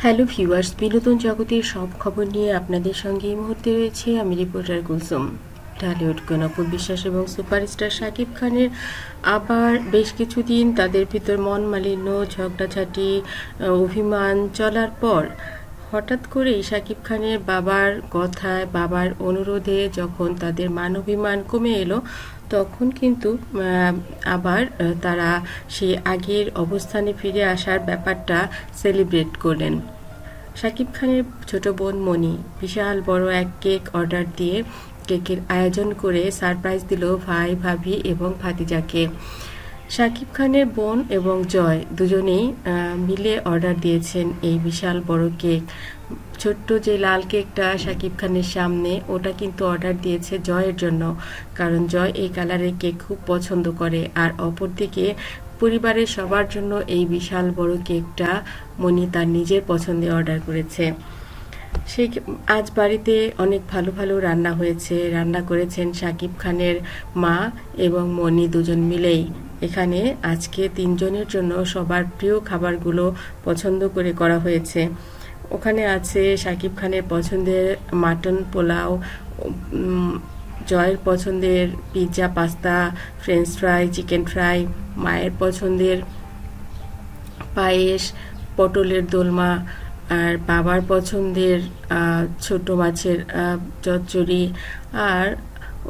Hello viewers, বিনোদন জগতের সব খবর নিয়ে আপনাদের সঙ্গে এই মুহূর্তে রয়েছে আমি রিপোর্টার কুলসুম। ঢালিউড গণপুর বিশ্বাস এবং সুপারস্টার শাকিব খানের আবার বেশ কিছুদিন তাদের ভিতর মন মালিন্য, ঝগড়াঝাটি, অভিমান চলার পর হঠাৎ করেই শাকিব খানের বাবার কথায়, বাবার অনুরোধে যখন তাদের মানবিমান কমে এলো, তখন কিন্তু আবার তারা সেই আগের অবস্থানে ফিরে আসার ব্যাপারটা সেলিব্রেট করলেন। শাকিব খানের ছোট বোন মনি বিশাল বড় এক কেক অর্ডার দিয়ে কেকের আয়োজন করে সারপ্রাইজ দিল ভাই, ভাবি এবং ভাতিজাকে। শাকিব খানের বোন এবং জয় দুজনেই মিলে অর্ডার দিয়েছেন এই বিশাল বড় কেক। ছোট্ট যে লাল কেকটা শাকিব খানের সামনে, ওটা কিন্তু অর্ডার দিয়েছে জয়ের জন্য, কারণ জয় এই কালারের কেক খুব পছন্দ করে। আর অপরদিকে পরিবারের সবার জন্য এই বিশাল বড় কেকটা মনি তার নিজের পছন্দে অর্ডার করেছে। সেই আজ বাড়িতে অনেক ভালো ভালো রান্না হয়েছে, রান্না করেছেন শাকিব খানের মা এবং মনি দুজন মিলেই। এখানে আজকে তিনজনের জন্য সবার প্রিয় খাবারগুলো পছন্দ করে করা হয়েছে। ওখানে আছে শাকিব খানের পছন্দের মাটন পোলাও, জয়ের পছন্দের pizza, pasta, French fry, chicken fry, মায়ের পছন্দের পায়েস, পটলের দোলমা, আর বাবার পছন্দের ছোট মাছের চচ্চড়ি, আর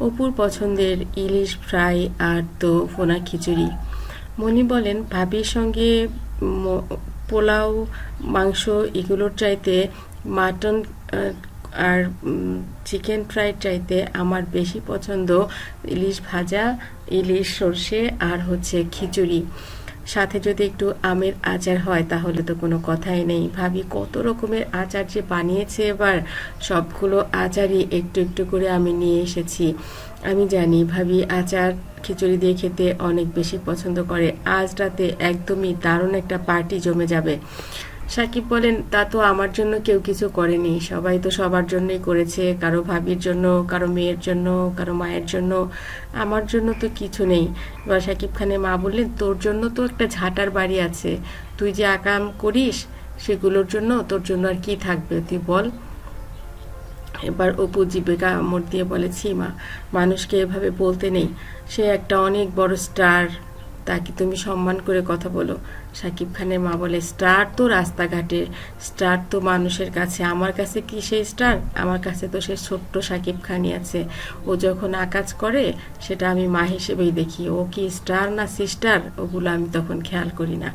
অপুর পছন্দের ইলিশ ফ্রাই, আর তো ভুনা খিচুড়ি। মনি বলেন, ভাবির সঙ্গে পোলাও, মাংস এগুলোর চাইতে মাটন আর চিকেন ফ্রাইড চাইতে আমার বেশি পছন্দ ইলিশ ভাজা, ইলিশ সর্ষে, আর হচ্ছে খিচুড়ি। সাথে যদি একটু আমের আচার হয় তাহলে তো কোনো কথাই নেই। ভাবি কত রকমের আচার যে বানিয়েছে এবার, সবগুলো আচারই একটু একটু করে আমি নিয়ে এসেছি। আমি জানি ভাবি আচার খিচুড়ি দিয়ে খেতে অনেক বেশি পছন্দ করে। আজ রাতে একদমই দারুণ একটা পার্টি জমে যাবে। সাকিব বলেন, তা তো আমার জন্য কেউ কিছু করেনি, সবাই তো সবার জন্যই করেছে, কারো ভাবির জন্য, কারো মেয়ের জন্য, কারো মায়ের জন্য, আমার জন্য তো কিছু নেই। এবার সাকিব খানের মা বললেন, তোর জন্য তো একটা ঝাঁটার বাড়ি আছে, তুই যে আকাম করিস সেগুলোর জন্য তোর জন্য আর কি থাকবে তুই বল। এবার অপু জিভে কামড় দিয়ে বলেছি, মা মানুষকে এভাবে বলতে নেই, সে একটা অনেক বড় স্টার, তাকে তুমি সম্মান করে কথা বলো। সাকিব খানের মা বলে, স্টার তো রাস্তাঘাটে, স্টার তো মানুষের কাছে, আমার কাছে কি সেই স্টার? আমার কাছে তো সে ছোট্ট সাকিব খানই আছে। ও যখন আকাজ করে সেটা আমি মা হিসেবেই দেখি, ও কি স্টার না সিস্টার ওগুলো আমি তখন খেয়াল করি না।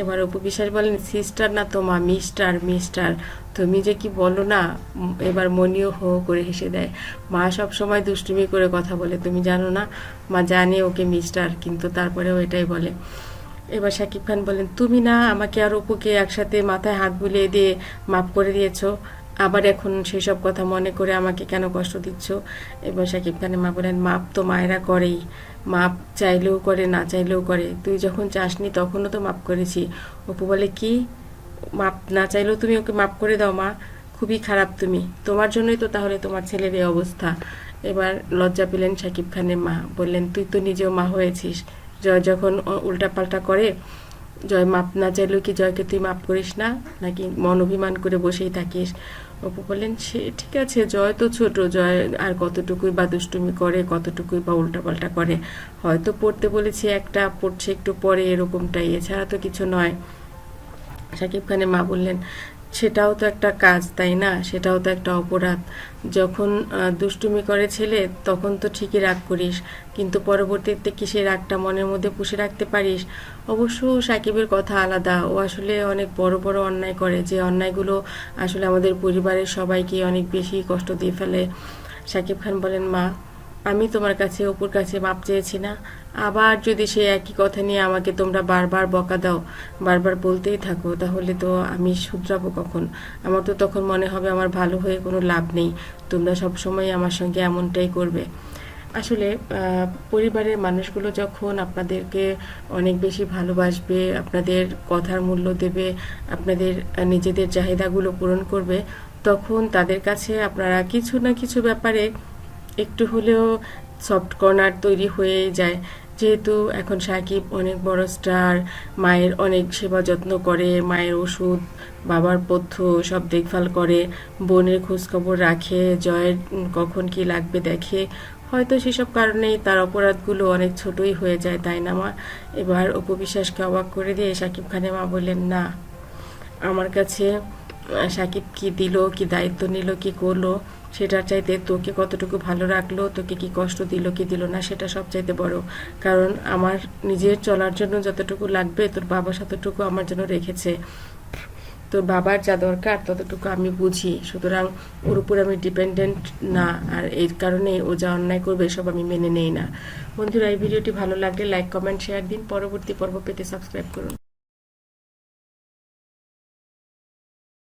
এবার অপু বিশ্বাস বলেন, সিস্টার না তো মা, মিস্টার মিস্টার, তুমি যে কি বলো না। এবার মনিও হো করে হেসে দেয়। মা সব সময় দুষ্টুমি করে কথা বলে, তুমি জানো না? মা জানে ওকে মিস্টার, কিন্তু তারপরেও এটাই বলে। এবার শাকিব খান বলেন, তুমি না আমাকে আর অপুকে একসাথে মাথায় হাত বুলিয়ে দিয়ে মাফ করে দিয়েছো, আবার এখন সেসব কথা মনে করে আমাকে কেন কষ্ট দিচ্ছ? এবার শাকিব খানের মা বলেন, মাপ তো মায়েরা করেই, মাপ চাইলেও করে না চাইলেও করে, তুই যখন চাসনি তখনও তো মাপ করেছি। অপু বলে, কি মাপ না চাইলেও তুমি ওকে মাপ করে দাও? মা খুবই খারাপ তুমি, তোমার জন্যই তো তাহলে তোমার ছেলের এই অবস্থা। এবার লজ্জা পেলেন শাকিব খানের মা, বললেন, তুই তো নিজেও মা হয়েছিস, জয় যখন উল্টাপাল্টা করে, জয় মাপ না চাইলেও কি জয়কে তুই মাপ করিস না, নাকি মন অভিমান করে বসেই থাকিস? অপু বললেন, সে ঠিক আছে, জয় তো ছোট, জয় আর কতটুকুই বা দুষ্টুমি করে, কতটুকুই বা উল্টাপাল্টা করে, হয়তো পড়তে বলেছি একটা, পড়ছে একটু পরে, এরকমটাই, এছাড়া তো কিছু নয়। শাকিব খানের মা বললেন, সেটাও তো একটা কাজ, তাই না? সেটাও তো একটা অপরাধ। যখন দুষ্টুমি করে ছেলে তখন তো ঠিকই রাগ করিস, কিন্তু পরবর্তীতে কি সেই রাগটা মনের মধ্যে পুষে রাখতে পারিস? অবশ্য সাকিবের কথা আলাদা, ও আসলে অনেক বড় বড় অন্যায় করে, যে অন্যায়গুলো আসলে আমাদের পরিবারের সবাইকে অনেক বেশি কষ্ট দিয়ে ফেলে। সাকিব খান বলেন, মা আমি তোমার কাছে অপুর কাছে মাপ চেয়েছি না, আবার যদি সে একই কথা নিয়ে আমাকে তোমরা বারবার বকা দাও, বারবার বলতেই থাকো, তাহলে তো আমি শুধরাবো কখন? আমার তো তখন মনে হবে আমার ভালো হয়ে কোনো লাভ নেই, তোমরা সবসময় আমার সঙ্গে এমনটাই করবে। আসলে পরিবারের মানুষগুলো যখন আপনাদেরকে অনেক বেশি ভালোবাসবে, আপনাদের কথার মূল্য দেবে, আপনাদের নিজেদের চাহিদাগুলো পূরণ করবে, তখন তাদের কাছে আপনারা কিছু না কিছু ব্যাপারে একটু হলেও সফট কর্নার তৈরি হয়ে যায়, যেহেতু এখন সাকিব অনেক বড় স্টার, মায়ের অনেক সেবা যত্ন করে, মায়ের ওষুধ, বাবার পথ্য সব দেখভাল করে, বোনের খোঁজখবর রাখে, জয়ের কখন কি লাগবে দেখে। হয়তো সেসব কারণেই তার অপরাধগুলো অনেক ছোটই হয়ে যায়, তাই না মা? এবার অপু বিশ্বাসকে অবাক করে দিয়ে সাকিব খানের মা বললেন, না, আমার কাছে সাকিব কি দিল, কি দায়িত্ব নিল, কি করলো, সেটার চাইতে তোকে কতটুকু ভালো রাখলো, তোকে কি কষ্ট দিল কি দিল না, সেটা সব চাইতে বড়। কারণ আমার নিজের চলার জন্য যতটুকু লাগবে তোর বাবা ততটুকু আমার জন্য রেখেছে। তোর বাবার যা দরকার ততটুকু আমি বুঝি, সুতরাং ওর উপর আমি ডিপেন্ডেন্ট না, আর এই কারণে ও যা অন্যায় করবে সব আমি মেনে নেই না। বন্ধুরা, এই ভিডিওটি ভালো লাগলে লাইক, কমেন্ট, শেয়ার দিন। পরবর্তী পর্ব পেতে সাবস্ক্রাইব করুন।